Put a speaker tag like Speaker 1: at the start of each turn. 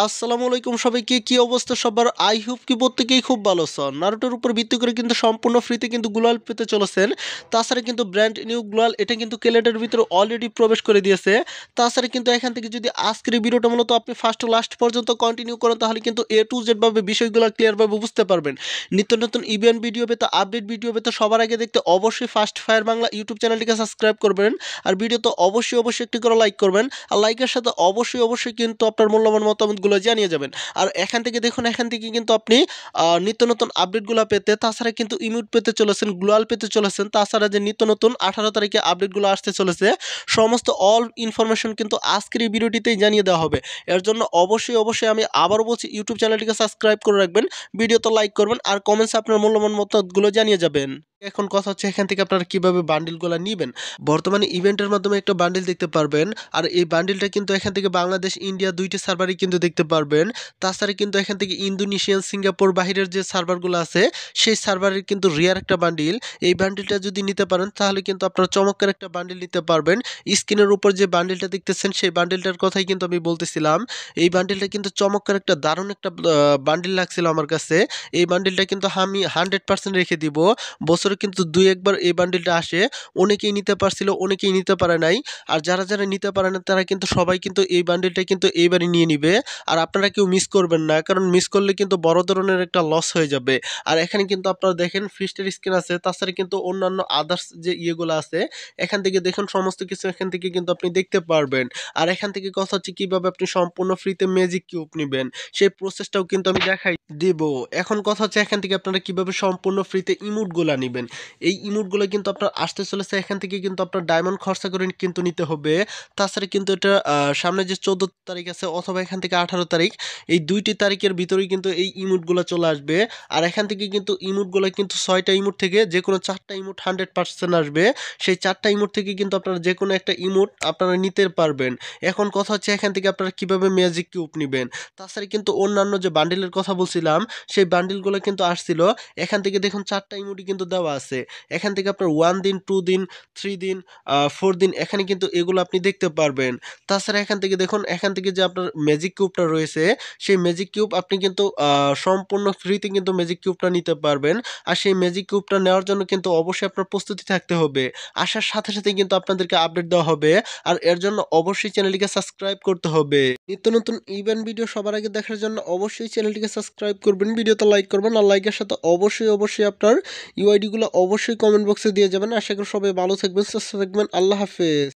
Speaker 1: আসসালামু আলাইকুম সবাইকে, কি অবস্থা সবার? আই হোপ কি প্রত্যেকেই খুব ভালো আছেন। নারুটোর উপর ভিত্তি করে কিন্তু সম্পূর্ণ ফ্রিতে কিন্তু গ্লোয়াল পেতে চলেছেন। তাছাড়া কিন্তু ব্র্যান্ড নিউ গ্লোয়াল এটা কিন্তু ক্যালেন্ডারের ভিতরে অলরেডি প্রবেশ করে দিয়েছে। তাছাড়া কিন্তু এখান থেকে যদি আজকের এই ভিডিওটা মূলত আপনি ফার্স্ট টু লাস্ট পর্যন্ত কন্টিনিউ করেন তাহলে কিন্তু এ টু জেড ভাবে বিষয়গুলো ক্লিয়ারভাবে বুঝতে পারবেন। নিত্য নতুন ইভেন্ট ভিডিও পেতে, আপডেট ভিডিও পেতে সবার আগে দেখতে অবশ্যই ফার্স্ট ফায়ার বাংলা ইউটিউব চ্যানেলটিকে সাবস্ক্রাইব করবেন। আর ভিডিও তো অবশ্যই একটি করে লাইক করবেন। আর লাইকের সাথে অবশ্যই কিন্তু আপনার মূল্যবান মতামতগুলো জানিয়ে যাবেন। আর এখান থেকে দেখুন, এখান থেকে কিন্তু আপনি নিত্য নতুন আপডেটগুলো পেতে, তাছাড়া কিন্তু ইমোট পেতে চলেছেন, গ্লোয়াল পেতে চলেছেন, তাছাড়া যে নিত্য নতুন 18 তারিখে আপডেটগুলো আসতে চলেছে সমস্ত অল ইনফরমেশন কিন্তু আজকের এই ভিডিওটিতেই জানিয়ে দেওয়া হবে। এর জন্য অবশ্যই আমি আবারও বলছি, ইউটিউব চ্যানেলটিকে সাবস্ক্রাইব করে রাখবেন, ভিডিও তো লাইক করবেন, আর কমেন্টসে আপনার মূল্যবান মতামতগুলো জানিয়ে যাবেন। এখন কথা হচ্ছে এখান থেকে আপনারা কিভাবে বান্ডিলগুলো নেবেন। বর্তমানে ইভেন্টের মাধ্যমে একটা বান্ডিল দেখতে পারবেন, আর এই বান্ডিলটা কিন্তু এখান থেকে বাংলাদেশ ইন্ডিয়া দুইটি সার্ভারই কিন্তু দেখতে পারবেন। তাছাড়া কিন্তু এখান থেকে ইন্দোনেশিয়ান, সিঙ্গাপুর বাহিরের যে সার্ভারগুলো আছে সেই সার্ভারের কিন্তু রিয়ার একটা বান্ডিল। এই বান্ডিলটা যদি নিতে পারেন তাহলে কিন্তু আপনারা চমৎকার একটা বান্ডিল নিতে পারবেন। স্ক্রিনের উপর যে বান্ডিলটা দেখতেছেন সেই বান্ডিলটার কথাই কিন্তু আমি বলতেছিলাম। এই বান্ডিলটা কিন্তু চমৎকার একটা দারুণ একটা বান্ডিল লাগছিল আমার কাছে। এই বান্ডিলটা কিন্তু আমি 100% রেখে দিব। বছরে কিন্তু দুই একবার এই বান্ডিলটা আসে। অনেকেই নিতে পারছিল, অনেকেই নিতে পারে নাই। আর যারা নিতে পারে না তারা কিন্তু সবাই কিন্তু এই বান্ডিলটা কিন্তু এইবারই নিয়ে নিবে। আর আপনারা কেউ মিস করবেন না, কারণ মিস করলে কিন্তু বড় ধরনের একটা লস হয়ে যাবে। আর এখানে কিন্তু আপনারা দেখেন ফ্রিস্টের স্ক্রিন আছে, তাছাড়া কিন্তু অন্যান্য আদার্স যে ইয়েগুলো আছে এখান থেকে দেখুন, সমস্ত কিছু এখান থেকে কিন্তু আপনি দেখতে পারবেন। আর এখান থেকে কথা হচ্ছে কিভাবে আপনি সম্পূর্ণ ফ্রিতে ম্যাজিক কিউব নেবেন সেই প্রসেসটাও কিন্তু আমি দেখাই দিব। এখন কথা হচ্ছে এখান থেকে আপনারা কিভাবে সম্পূর্ণ ফ্রিতে ইমোটগুলো নেবেন। এই ইমোটগুলো কিন্তু আপনার আসতে চলেছে, এখান থেকে কিন্তু আপনার ডায়মন্ড খরচা করে কিন্তু নিতে হবে। তাছাড়া কিন্তু এটা সামনে যে 14 তারিখ আছে অথবা এখান থেকে 18 তারিখ, এই দুইটি তারিখের ভিতরেই কিন্তু এই ইমোটগুলো চলে আসবে। আর এখান থেকে কিন্তু ইমোটগুলো কিন্তু 6টা ইমোট থেকে যে কোনো 4টা ইমোট 100% আসবে। সেই 4টা ইমোট থেকে কিন্তু আপনারা যে কোনো একটা ইমোট আপনারা নিতে পারবেন। এখন কথা হচ্ছে এখান থেকে আপনারা কিভাবে ম্যাজিক কিউব নেবেন। তাছাড়া কিন্তু অন্যান্য যে বান্ডিলের কথা বলছিলাম সেই বান্ডিলগুলো কিন্তু আসছিল। এখান থেকে দেখুন 4টা ইমোটই কিন্তু দেওয়া আছে। এখান থেকে আপনার 1 দিন, 2 দিন, 3 দিন, 4 দিন এখানে কিন্তু এগুলো আপনি দেখতে পারবেন। তাছাড়া এখান থেকে দেখুন, এখান থেকে যে আপনার ম্যাজিক কিউবটা রয়েছে সেই ম্যাজিক কিউব আপনি কিন্তু সম্পূর্ণ ফ্রিতে কিন্তু ম্যাজিক কিউবটা নিতে পারবেন। আর সেই ম্যাজিক কিউবটা নেওয়ার জন্য কিন্তু অবশ্যই আপনার প্রস্তুতি থাকতে হবে। আসার সাথে কিন্তু আপনাদেরকে আপডেট দেওয়া হবে। আর এর জন্য অবশ্যই চ্যানেলটিকে সাবস্ক্রাইব করতে হবে। নিত্য নতুন ইভেন্ট ভিডিও সবার আগে দেখার জন্য অবশ্যই চ্যানেলটিকে সাবস্ক্রাইব করবেন, ভিডিওতে লাইক করবেন, আর লাইকের সাথে অবশ্যই আপনার ইউআইডি গুলো অবশ্যই কমেন্ট বক্সে দিয়ে যাবেন। আশা করি সবাই ভালো থাকবেন, সুস্থ থাকবেন। আল্লাহ হাফেজ।